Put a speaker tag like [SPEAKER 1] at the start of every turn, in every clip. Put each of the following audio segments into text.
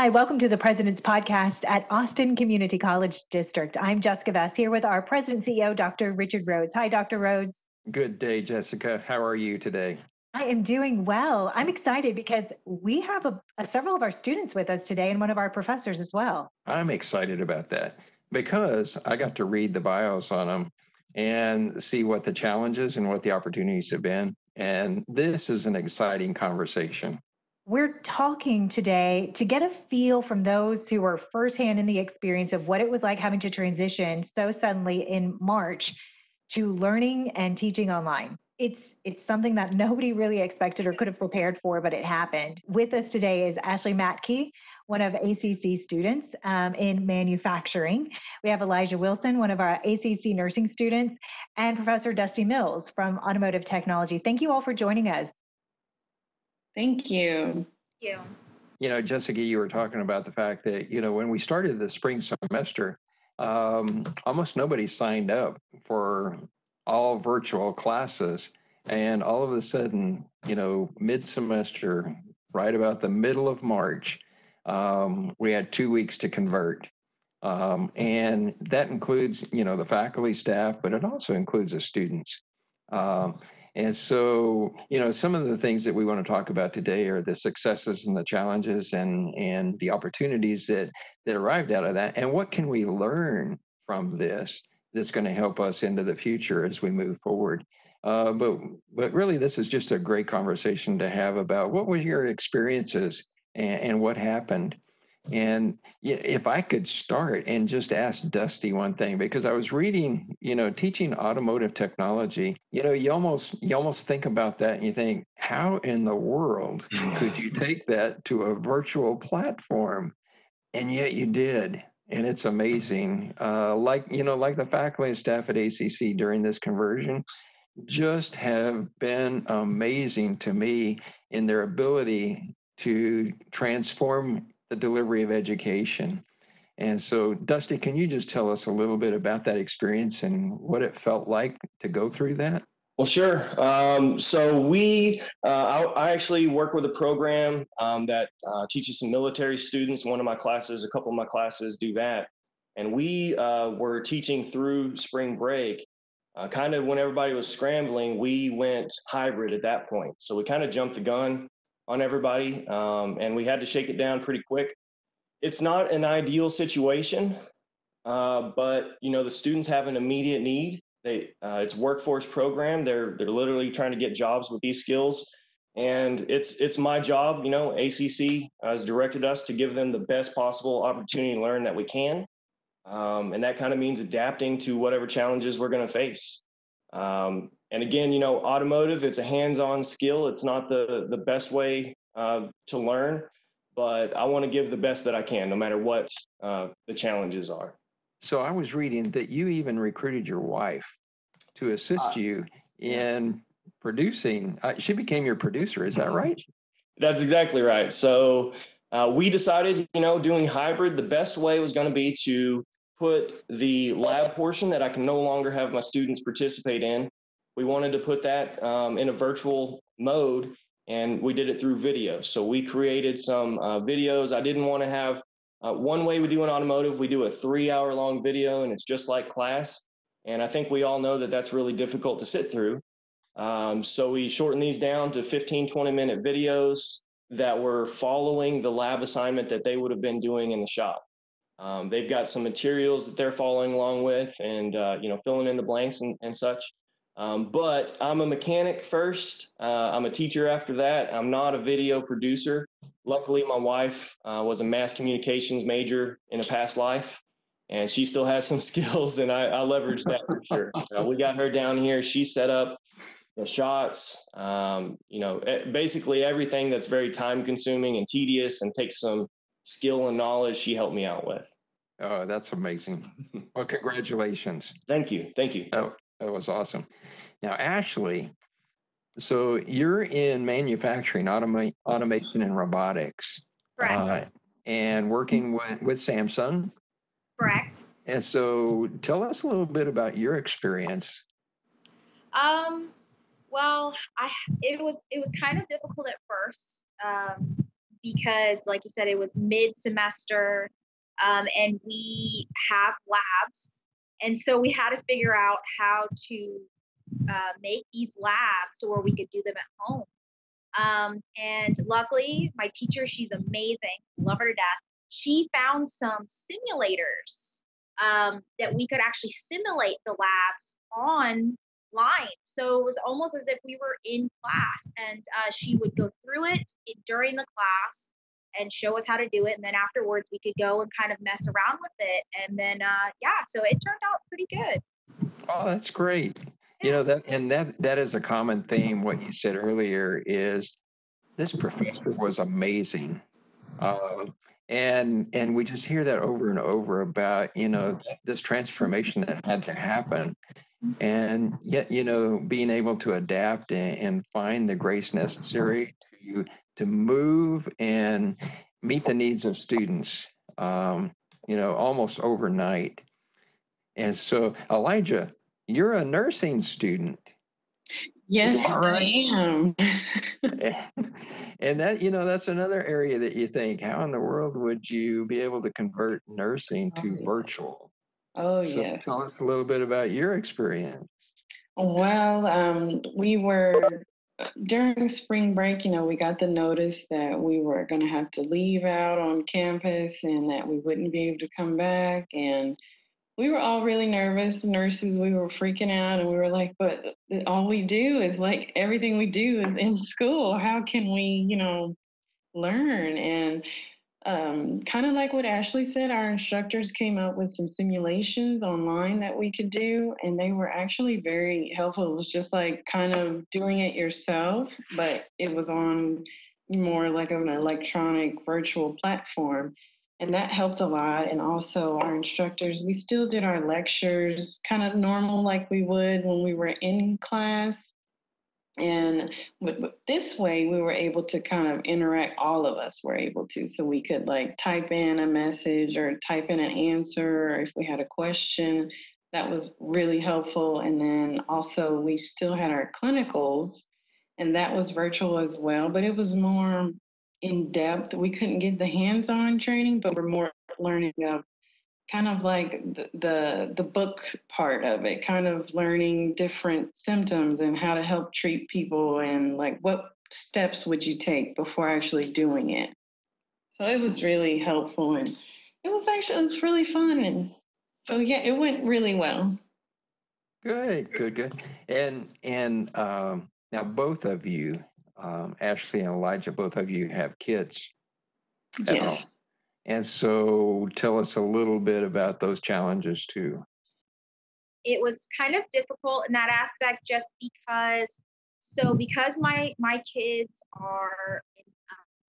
[SPEAKER 1] Hi, welcome to the President's Podcast at Austin Community College District. I'm Jessica Vess here with our President and CEO, Dr. Richard Rhodes. Hi, Dr. Rhodes.
[SPEAKER 2] Good day, Jessica. How are you today?
[SPEAKER 1] I am doing well. I'm excited because we have several of our students with us today and one of our professors as well.
[SPEAKER 2] I'm excited about that because I got to read the bios on them and see what the challenges and what the opportunities have been. And this is an exciting conversation.
[SPEAKER 1] We're talking today to get a feel from those who were firsthand in the experience of what it was like having to transition so suddenly in March to learning and teaching online. It's something that nobody really expected or could have prepared for, but it happened. With us today is Ashley Mattke, one of ACC students in manufacturing. We have Alijah Wilson, one of our ACC nursing students, and Professor Dusty Mills from Automotive Technology. Thank you all for joining us.
[SPEAKER 3] Thank you.
[SPEAKER 2] You know, Jessica, you were talking about the fact that, when we started the spring semester, almost nobody signed up for all virtual classes. And all of a sudden, mid-semester, right about the middle of March, we had 2 weeks to convert. And that includes, the faculty, staff, but it also includes the students. And so, some of the things that we want to talk about today are the successes and the challenges and the opportunities that arrived out of that. And what can we learn from this that's going to help us into the future as we move forward. But really, this is just a great conversation to have about what were your experiences and what happened. And if I could start and just ask Dusty one thing, because I was reading, teaching automotive technology, you almost think about that and you think, how in the world could you take that to a virtual platform? And yet you did. And it's amazing. Like the faculty and staff at ACC during this conversion just have been amazing to me in their ability to transform the delivery of education. And so, Dusty, can you just tell us a little bit about that experience and what it felt like to go through that?
[SPEAKER 4] Well, sure. So I actually work with a program that teaches some military students. A couple of my classes do that. And we were teaching through spring break. Kind of when everybody was scrambling, we went hybrid at that point. So we kind of jumped the gun on everybody, and we had to shake it down pretty quick. It's not an ideal situation, but the students have an immediate need. It's a workforce program. They're literally trying to get jobs with these skills, and it's my job. ACC has directed us to give them the best possible opportunity to learn that we can, and that kind of means adapting to whatever challenges we're going to face. And again, automotive, it's a hands-on skill. It's not the best way to learn, but I want to give the best that I can, no matter what the challenges are.
[SPEAKER 2] So I was reading that you even recruited your wife to assist you in producing. She became your producer. Is that right?
[SPEAKER 4] That's exactly right. So we decided, doing hybrid, the best way was going to be to put the lab portion that I can no longer have my students participate in. We wanted to put that in a virtual mode, and we did it through video. So we created some videos. I didn't want to have one way we do an automotive. We do a 3-hour-long video, and it's just like class. And I think we all know that that's really difficult to sit through. So we shortened these down to 15, 20-minute videos that were following the lab assignment that they would have been doing in the shop. They've got some materials that they're following along with and, filling in the blanks and such. But I'm a mechanic first. I'm a teacher after that. I'm not a video producer. Luckily, my wife was a mass communications major in a past life, and she still has some skills, and I leveraged that for sure. We got her down here. She set up the shots, basically everything that's very time consuming and tedious and takes some skill and knowledge, she helped me out with.
[SPEAKER 2] Oh, that's amazing. Well, congratulations.
[SPEAKER 4] Thank you.
[SPEAKER 2] That was awesome. Now, Ashley, so you're in manufacturing, automation and robotics.
[SPEAKER 5] Correct.
[SPEAKER 2] And working with Samsung.
[SPEAKER 5] Correct.
[SPEAKER 2] And so tell us a little bit about your experience.
[SPEAKER 5] Well, it was kind of difficult at first because, like you said, it was mid-semester, and we have labs. And so we had to figure out how to make these labs where we could do them at home. And luckily, my teacher, she's amazing, love her to death. She found some simulators that we could actually simulate the labs online. So it was almost as if we were in class, and she would go through it during the class and show us how to do it. And then afterwards we could go and kind of mess around with it. And then, so it turned out pretty good.
[SPEAKER 2] Oh, that's great. You know, that is a common theme. What you said earlier is this professor was amazing. And we just hear that over and over about, you know, this transformation that had to happen. And yet, you know, being able to adapt and find the grace necessary to move and meet the needs of students, you know, almost overnight. And so, Alijah, you're a nursing student.
[SPEAKER 3] Yes,
[SPEAKER 2] Right?
[SPEAKER 3] I am.
[SPEAKER 2] And that, you know, that's another area that you think, how in the world would you be able to convert nursing to virtual?
[SPEAKER 3] Oh,
[SPEAKER 2] So
[SPEAKER 3] yes.
[SPEAKER 2] tell us a little bit about your experience.
[SPEAKER 3] Well, we were during spring break, you know, we got the notice that we were going to have to leave out on campus and that we wouldn't be able to come back. And we were all really nervous, nurses. We were freaking out, and we were like, but all we do is like everything we do is in school. How can we, you know, learn? And kind of like what Ashley said, our instructors came up with some simulations online that we could do, and they were actually very helpful. It was just like kind of doing it yourself, but it was on more like an electronic virtual platform. And that helped a lot. And also our instructors, we still did our lectures kind of normal like we would when we were in class. And this way, we were able to kind of interact, all of us were able to. So we could like type in a message or type in an answer, or if we had a question, that was really helpful. And then also we still had our clinicals, and that was virtual as well, but it was more in depth. We couldn't get the hands-on training, but we're more learning of kind of like the book part of it, kind of learning different symptoms and how to help treat people, and like what steps would you take before actually doing it. So it was really helpful, and it was really fun. And so, yeah, it went really well.
[SPEAKER 2] Good. And now both of you, Ashley and Alijah, both of you have kids.
[SPEAKER 3] Yes.
[SPEAKER 2] And so tell us a little bit about those challenges too.
[SPEAKER 5] It was kind of difficult in that aspect just because my kids are in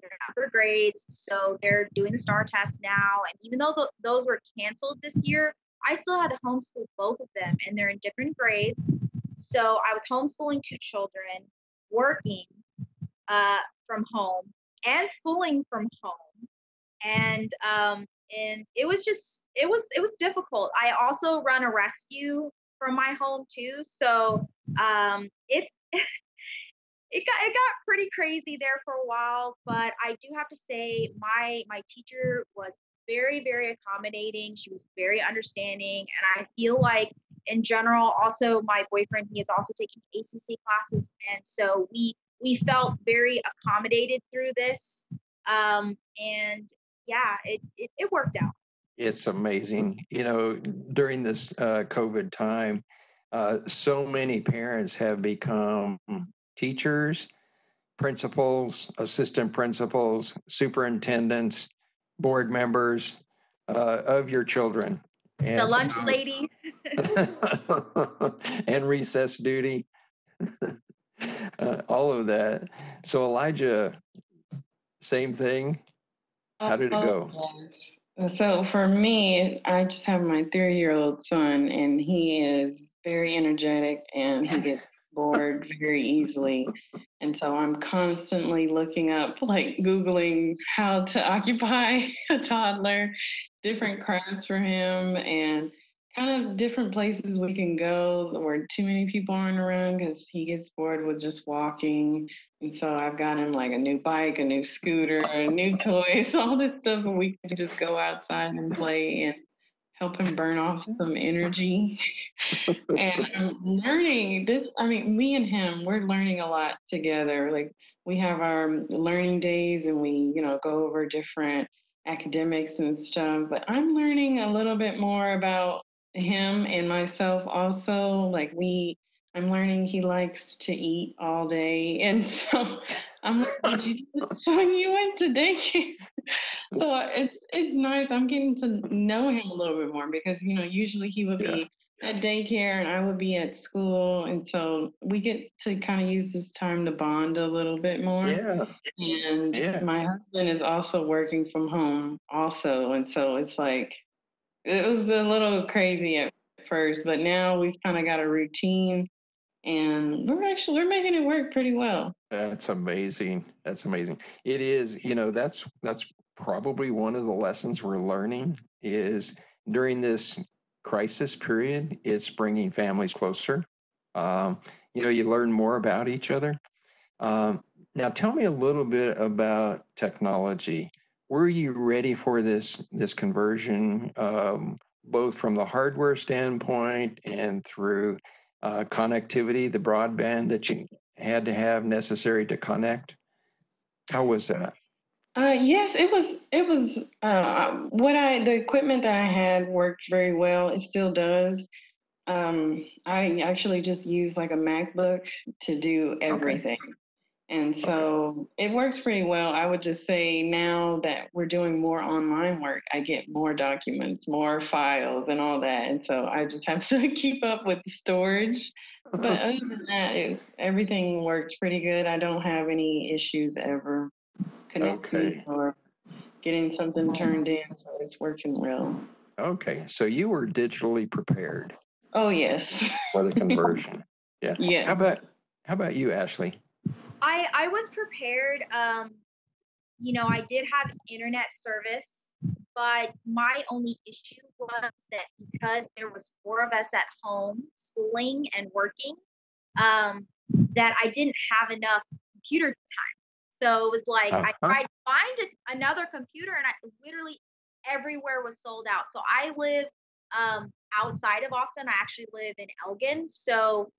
[SPEAKER 5] their upper grades, so they're doing the STAR test now, and even though those were canceled this year, I still had to homeschool both of them, and they're in different grades. So I was homeschooling 2 children, working from home and schooling from home. And it was difficult. I also run a rescue from my home too. So it's it got pretty crazy there for a while, but I do have to say my teacher was very, very accommodating. She was very understanding. And I feel like in general, also my boyfriend, he is also taking ACC classes. And so we felt very accommodated through this. And yeah, it worked out.
[SPEAKER 2] It's amazing. You know, during this COVID time, so many parents have become teachers, principals, assistant principals, superintendents, board members of your children. And
[SPEAKER 5] the lunch lady.
[SPEAKER 2] And recess duty. All of that. So Alijah, same thing. How did it go?
[SPEAKER 3] Yes. So for me, I just have my 3-year-old son, and he is very energetic and he gets bored very easily. And so I'm constantly looking up, like Googling how to occupy a toddler, different crafts for him, and kind of different places we can go where too many people aren't around because he gets bored with just walking. And so I've got him like a new bike, a new scooter, new toys, all this stuff, and we can just go outside and play and help him burn off some energy. And I'm learning this. I mean, me and him, we're learning a lot together. Like we have our learning days and we, go over different academics and stuff, but I'm learning a little bit more about him and myself also. Like I'm learning he likes to eat all day. And so I'm like, did you do this when you went to daycare? So it's nice. I'm getting to know him a little bit more because, usually he would be at daycare and I would be at school. And so we get to kind of use this time to bond a little bit more.
[SPEAKER 2] Yeah.
[SPEAKER 3] And my husband is also working from home also. And so it's like, it was a little crazy at first, but now we've kind of got a routine and we're making it work pretty well.
[SPEAKER 2] That's amazing. That's amazing. It is, that's probably one of the lessons we're learning is during this crisis period, it's bringing families closer. You learn more about each other. Now, tell me a little bit about technology. Were you ready for this conversion, both from the hardware standpoint and through connectivity, the broadband that you had to have necessary to connect? How was that?
[SPEAKER 3] Yes, it was. The equipment that I had worked very well. It still does. I actually just use like a MacBook to do everything. Okay. And so it works pretty well. I would just say now that we're doing more online work, I get more documents, more files and all that. And so I just have to keep up with the storage. But other than that, everything works pretty good. I don't have any issues ever connecting or getting something turned in. So it's working well.
[SPEAKER 2] Okay. So you were digitally prepared.
[SPEAKER 3] Oh, yes.
[SPEAKER 2] For the conversion. Yeah.
[SPEAKER 3] Yeah.
[SPEAKER 2] How about you, Ashley?
[SPEAKER 5] I was prepared. I did have internet service, but my only issue was that because there was 4 of us at home schooling and working, that I didn't have enough computer time. So it was like I tried to find another computer, and literally everywhere was sold out. So I live outside of Austin. I actually live in Elgin. So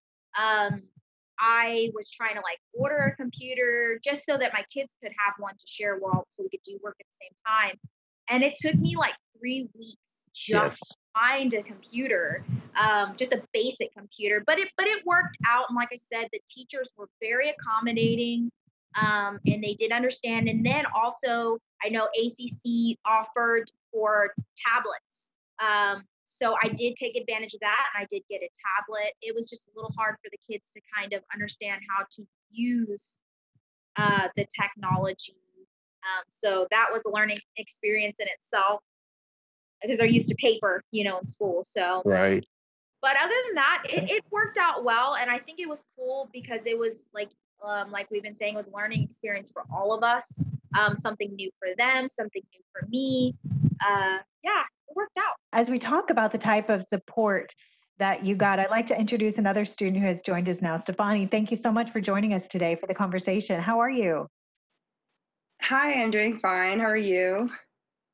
[SPEAKER 5] I was trying to order a computer just so that my kids could have one to share so we could do work at the same time. And it took me 3 weeks just to find a computer, just a basic computer. But it worked out. And like I said, the teachers were very accommodating, and they did understand. And then also, I know ACC offered for tablets. So I did take advantage of that, and I did get a tablet. It was just a little hard for the kids to kind of understand how to use the technology. So that was a learning experience in itself because they're used to paper, in school. So
[SPEAKER 2] right.
[SPEAKER 5] But other than that, it worked out well, and I think it was cool because it was like we've been saying, it was a learning experience for all of us. Something new for them, something new for me. It worked out.
[SPEAKER 1] As we talk about the type of support that you got, I'd like to introduce another student who has joined us now. Stevani, thank you so much for joining us today for the conversation. How are you?
[SPEAKER 6] Hi, I'm doing fine. How are you?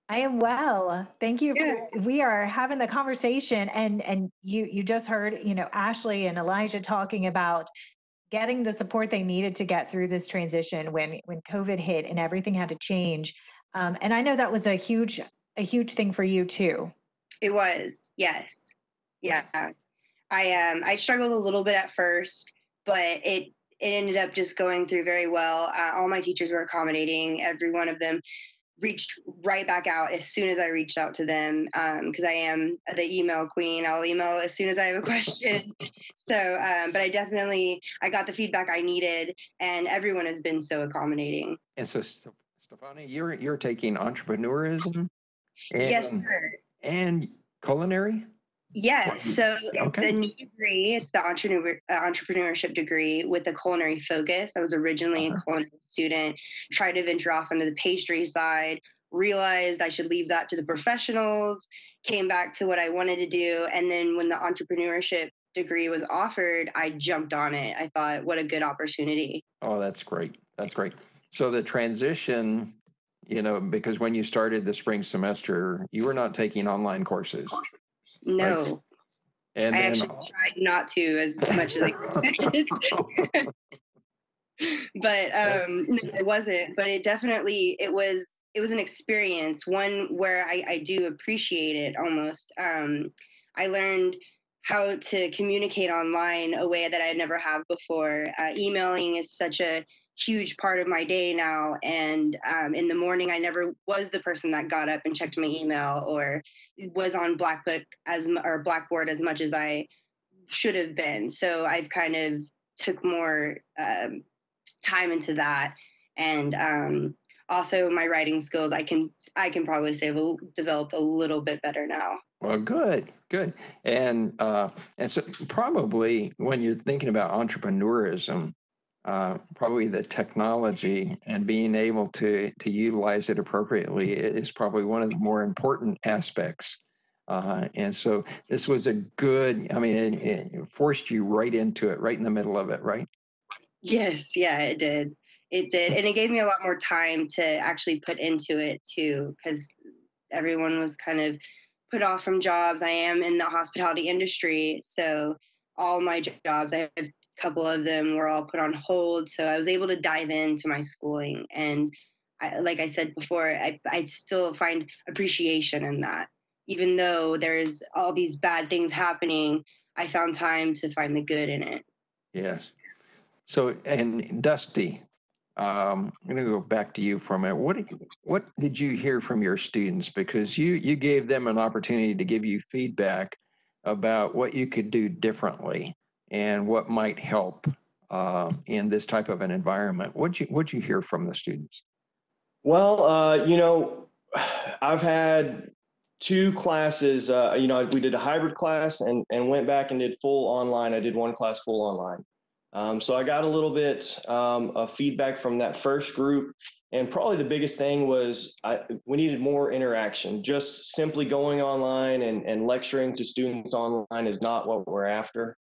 [SPEAKER 1] I am well. Thank you. We are having the conversation, and you just heard, Ashley and Alijah talking about getting the support they needed to get through this transition when COVID hit and everything had to change. And I know that was a huge thing for you too.
[SPEAKER 6] It was, yes. Yeah. I struggled a little bit at first, but it ended up just going through very well. All my teachers were accommodating. Every one of them reached right back out as soon as I reached out to them, because I am the email queen. I'll email as soon as I have a question. So, but I got the feedback I needed, and everyone has been so accommodating.
[SPEAKER 2] And so, Stevani, you're taking entrepreneurism?
[SPEAKER 6] Yes, sir.
[SPEAKER 2] And culinary?
[SPEAKER 6] Yes. So it's a new degree. It's the entrepreneurship degree with a culinary focus. I was originally a culinary student, tried to venture off into the pastry side, realized I should leave that to the professionals, came back to what I wanted to do. And then when the entrepreneurship degree was offered, I jumped on it. I thought, what a good opportunity.
[SPEAKER 2] Oh, that's great. That's great. So the transition, because when you started the spring semester, you were not taking online courses.
[SPEAKER 6] No.
[SPEAKER 2] Right? And
[SPEAKER 6] I
[SPEAKER 2] then,
[SPEAKER 6] actually tried not to as much as I could. But no, it wasn't. But it was an experience, one where I do appreciate it almost. I learned how to communicate online a way that I never have before. Emailing is such a huge part of my day now. And in the morning, I never was the person that got up and checked my email or was on Blackboard as much as I should have been. So I've kind of took more time into that. And also my writing skills, I can probably say have developed a little bit better now.
[SPEAKER 2] well, good. And so probably when you're thinking about entrepreneurism, probably the technology and being able to utilize it appropriately is probably one of the more important aspects. And so this was it forced you right into it, right in the middle of it, right?
[SPEAKER 6] Yes, yeah, it did. It did. And it gave me a lot more time to actually put into it too, because everyone was kind of put off from jobs. I am in the hospitality industry. So all my jobs, I have a couple of them were all put on hold. So I was able to dive into my schooling. And like I said before, I still find appreciation in that. Even though there's all these bad things happening, I found time to find the good in it.
[SPEAKER 2] Yes. So, and Dusty, I'm going to go back to you for a minute. What did you hear from your students? Because you gave them an opportunity to give you feedback about what you could do differently and what might help in this type of an environment. What'd you hear from the students?
[SPEAKER 4] Well, I've had 2 classes. We did a hybrid class and went back and did full online. I did 1 class full online. So I got a little bit of feedback from that first group. And probably the biggest thing was we needed more interaction. Just simply going online and lecturing to students online is not what we're after.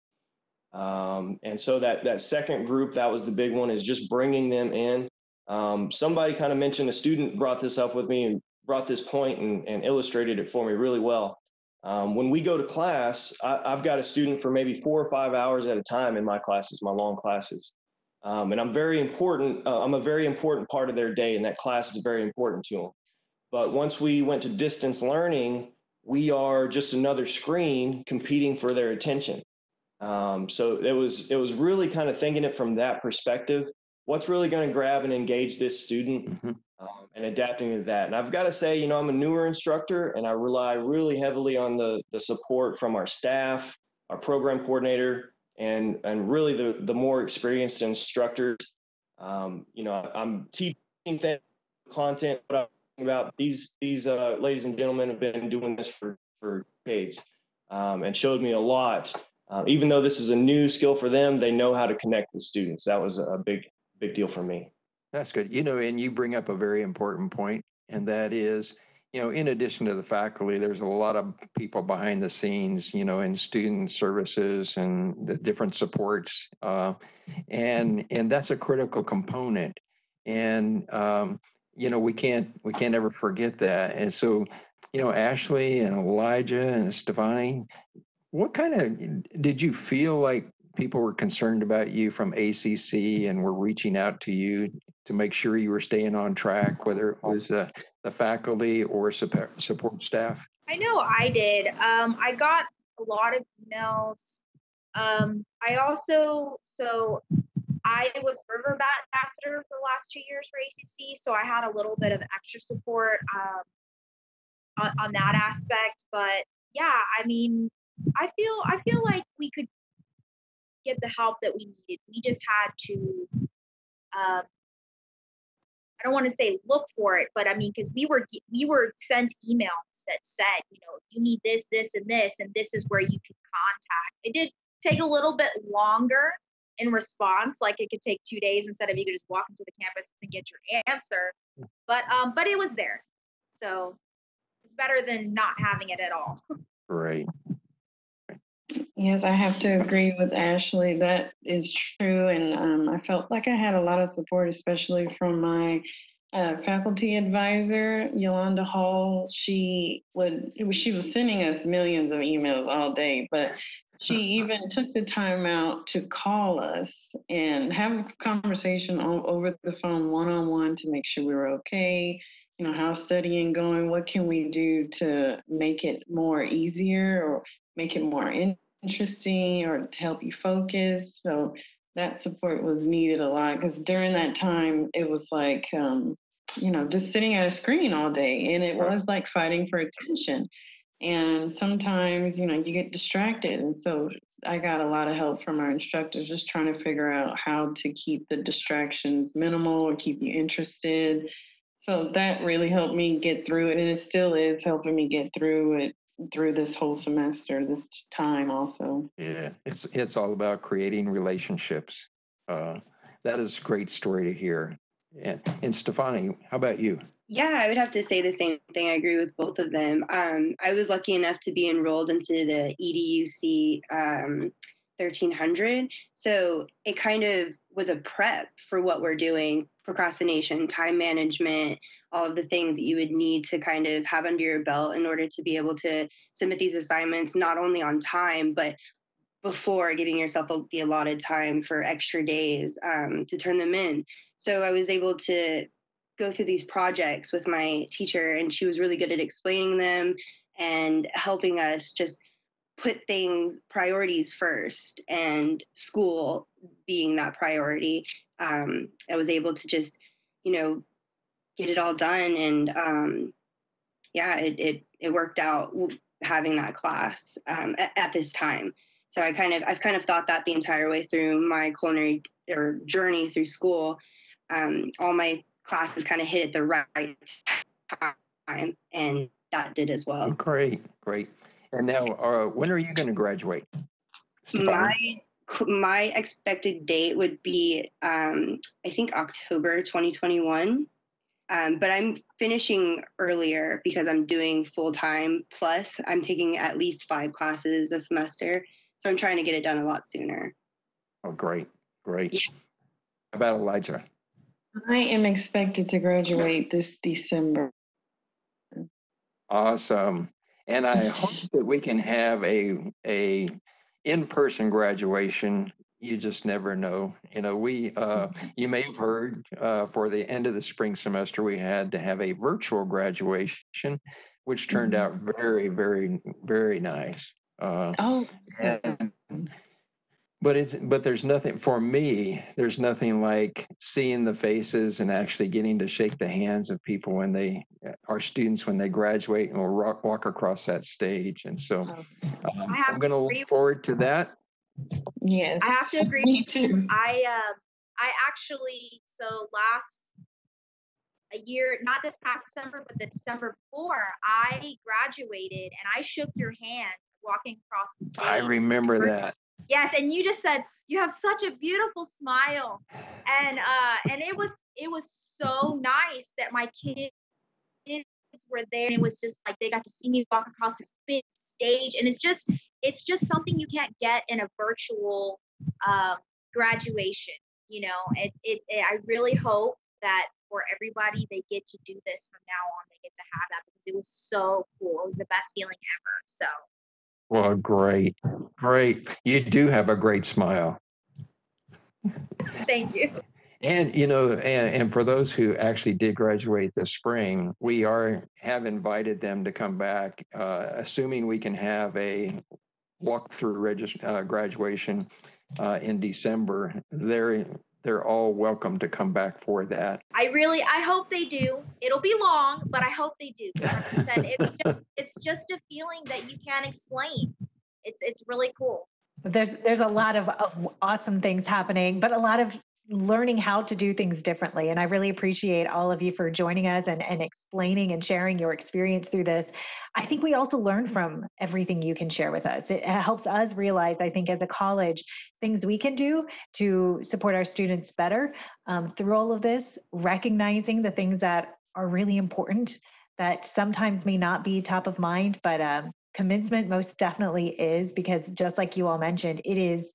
[SPEAKER 4] And so that second group, that was the big one, is just bringing them in. Somebody kind of mentioned, a student brought this up with me and brought this point and illustrated it for me really well. When we go to class, I've got a student for maybe 4 or 5 hours at a time in my classes, my long classes. And I'm a very important part of their day, and that class is very important to them. But once we went to distance learning, we are just another screen competing for their attention. So it was really kind of thinking it from that perspective. What's really going to grab and engage this student?
[SPEAKER 2] Mm-hmm.
[SPEAKER 4] And adapting to that. And I've got to say, I'm a newer instructor, and I rely really heavily on the support from our staff, our program coordinator, and really the more experienced instructors. I'm teaching content, what I'm talking about. These ladies and gentlemen have been doing this for decades, and showed me a lot. Even though this is a new skill for them, they know how to connect with students. That was a big deal for me.
[SPEAKER 2] That's good. And you bring up a very important point, and that is, in addition to the faculty, there's a lot of people behind the scenes, in student services and the different supports, and that's a critical component. And we can't ever forget that. And so, Ashley and Elijah and Stevani, what kind of did you feel like people were concerned about you from ACC and were reaching out to you to make sure you were staying on track, whether it was the faculty or support staff?
[SPEAKER 5] I know I did. I got a lot of emails. I was river ambassador for the last 2 years for ACC, so I had a little bit of extra support on that aspect. But yeah, I feel like we could get the help that we needed. We just had to, I don't want to say look for it, but because we were sent emails that said, you need this, this, and this is where you can contact. It did take a little bit longer in response. Like it could take 2 days instead of you could just walk into the campus and get your answer. But it was there. So it's better than not having it at all.
[SPEAKER 2] Right.
[SPEAKER 3] Yes, I have to agree with Ashley. That is true. And I felt like I had a lot of support, especially from my faculty advisor, Yolanda Hall. She was sending us millions of emails all day, but she even took the time out to call us and have a conversation over the phone one-on-one to make sure we were okay. You know, how's studying going? What can we do to make it more easier or make it more interesting or to help you focus? So that support was needed a lot, because during that time, it was like, just sitting at a screen all day, and it was like fighting for attention. And sometimes, you get distracted. And so I got a lot of help from our instructors, just trying to figure out how to keep the distractions minimal or keep you interested. So that really helped me get through it. And it still is helping me get through it, through this whole semester, this time also.
[SPEAKER 2] Yeah, it's all about creating relationships. That is a great story to hear. And Stevani, how about you?
[SPEAKER 6] Yeah, I would have to say the same thing. I agree with both of them. I was lucky enough to be enrolled into the EDUC 1300. So it kind of was a prep for what we're doing: procrastination, time management, all of the things that you would need to kind of have under your belt in order to be able to submit these assignments, not only on time, but before giving yourself the allotted time for extra days to turn them in. So I was able to go through these projects with my teacher, and she was really good at explaining them and helping us just put priorities first, and school being that priority. I was able to just, get it all done. And it worked out having that class at this time. So I've kind of thought that the entire way through my culinary journey through school. All my classes kind of hit at the right time, and that did as well.
[SPEAKER 2] Great. And now, when are you going to graduate?
[SPEAKER 6] My expected date would be, I think, October 2021. But I'm finishing earlier because I'm doing full-time, plus I'm taking at least 5 classes a semester. So I'm trying to get it done a lot sooner.
[SPEAKER 2] Oh, great.
[SPEAKER 6] Yeah.
[SPEAKER 2] How about Alijah?
[SPEAKER 3] I am expected to graduate this December.
[SPEAKER 2] Awesome. And I hope that we can have a in-person graduation. You just never know. You may have heard for the end of the spring semester, we had to have a virtual graduation, which turned out very, very, very nice. But there's nothing for me. There's nothing like seeing the faces and actually getting to shake the hands of people when our students when they graduate and will walk across that stage. And so I'm going to look forward to that.
[SPEAKER 3] Yes,
[SPEAKER 5] I have to agree.
[SPEAKER 3] Me too.
[SPEAKER 5] I actually, so a year, not this past December, but the December before, I graduated and I shook your hand walking across the stage.
[SPEAKER 2] I remember that.
[SPEAKER 5] Yes, and you just said you have such a beautiful smile, and it was so nice that my kids were there, and it was just like they got to see me walk across this big stage, and it's just something you can't get in a virtual graduation. I really hope that for everybody they get to do this from now on. They get to have that because it was so cool. It was the best feeling ever. So.
[SPEAKER 2] Well, great. You do have a great smile.
[SPEAKER 5] Thank you.
[SPEAKER 2] And, and for those who actually did graduate this spring, we have invited them to come back, assuming we can have a walkthrough graduation in December. They're all welcome to come back for that.
[SPEAKER 5] I hope they do. It'll be long, but I hope they do. 100%. It's just a feeling that you can't explain. It's really cool.
[SPEAKER 1] There's a lot of awesome things happening, but a lot of learning how to do things differently. And I really appreciate all of you for joining us and explaining and sharing your experience through this. I think we also learn from everything you can share with us. It helps us realize, I think, as a college, things we can do to support our students better through all of this, recognizing the things that are really important that sometimes may not be top of mind, but commencement most definitely is, because just like you all mentioned, it's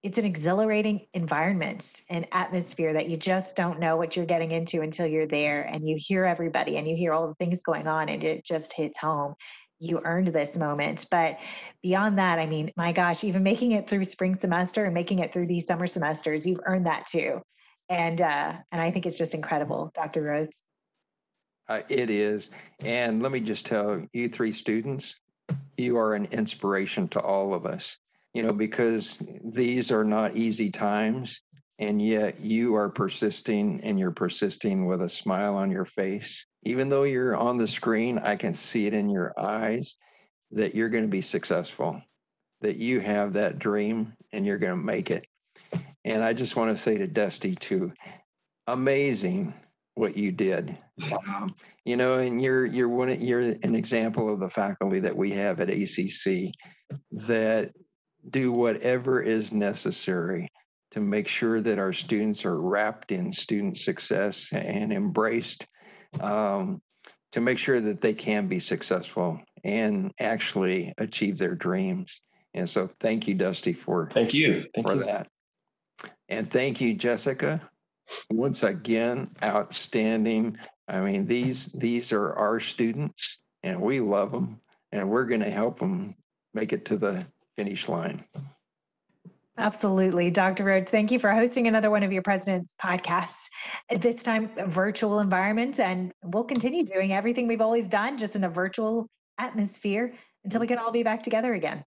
[SPEAKER 1] an exhilarating environment and atmosphere that you just don't know what you're getting into until you're there and you hear everybody and you hear all the things going on and it just hits home. You earned this moment. But beyond that, I mean, my gosh, even making it through spring semester and making it through these summer semesters, you've earned that too. And I think it's just incredible, Dr. Rhodes.
[SPEAKER 2] It is. And let me just tell you 3 students, you are an inspiration to all of us, because these are not easy times. And yet you are persisting, and you're persisting with a smile on your face. Even though you're on the screen, I can see it in your eyes that you're going to be successful, that you have that dream and you're going to make it. And I just want to say to Dusty too, amazing what you did. And you're an example of the faculty that we have at ACC that do whatever is necessary to make sure that our students are wrapped in student success and embraced, to make sure that they can be successful and actually achieve their dreams. And so thank you, Dusty, for that. And thank you, Jessica. Once again, outstanding. I mean, these are our students and we love them and we're going to help them make it to the finish line.
[SPEAKER 1] Absolutely. Dr. Rhodes, thank you for hosting another one of your President's podcasts, at this time, a virtual environment. And we'll continue doing everything we've always done, just in a virtual atmosphere until we can all be back together again.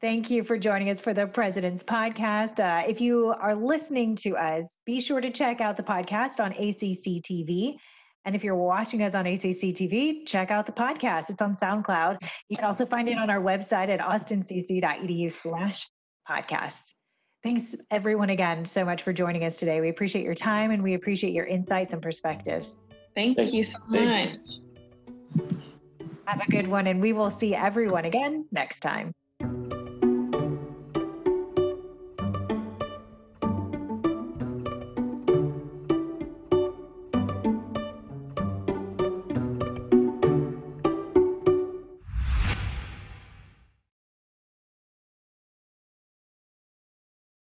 [SPEAKER 1] Thank you for joining us for the President's podcast. If you are listening to us, be sure to check out the podcast on ACC TV. And if you're watching us on ACC TV, check out the podcast. It's on SoundCloud. You can also find it on our website at austincc.edu/podcast. Thanks, everyone, again, so much for joining us today. We appreciate your time and we appreciate your insights and perspectives.
[SPEAKER 3] Thank you so much.
[SPEAKER 1] Have a good one, and we will see everyone again next time.